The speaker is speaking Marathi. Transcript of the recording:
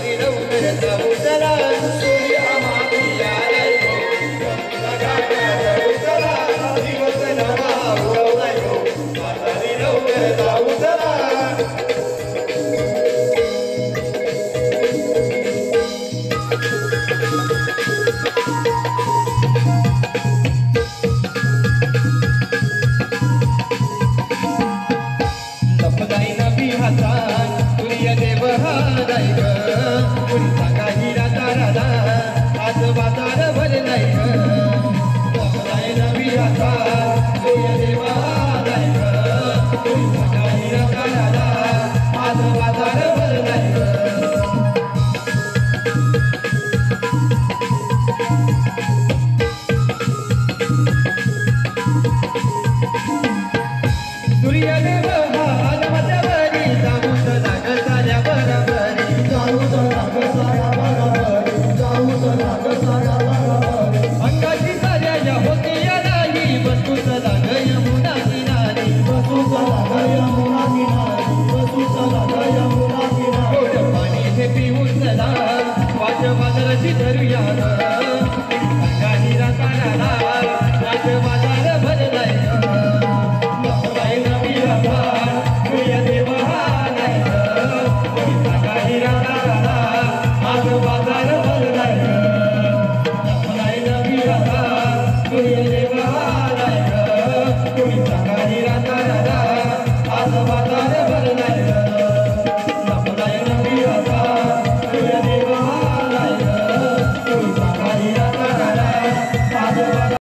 म्हातारी लवकर जाऊ चला सूर्य माती आलाय गो घाटा जाऊ चला दिवस नवा उगवलाय गो म्हातारी लवकर जाऊ चला सूर्यदेव हाराय ग कुणी सांगा हिरा ताराला आज बाजार भरलाय ग लपलाय नवी राता सूर्यदेव हाराय ग कुणी सांगा हिरा ताराला आज बाजार भरलाय ग सूर्यदेव हार माझ्यावरी जाऊ चला ग साऱ्या बरोबरी जाऊ चला ग साऱ्या बरोबरी जाऊ चला ग साऱ्या बरोबरी अंगाची साऱ्या या होती नाही बसू चला ग यमुना किनारी बसू चला ग यमुना किनारी बसू चला ग यमुना किनारी गोड पाणी हे पिऊ चला वाट बाजाराची धरूया ग सांगा हिरा ताराला आज बाजार भरलाय सूर्यदेव हाराय ग कुणी सांगा हिरा ताराला आज बाजार भरलाय ग लपलाय नवी राता सूर्यदेव हाराय ग कुणी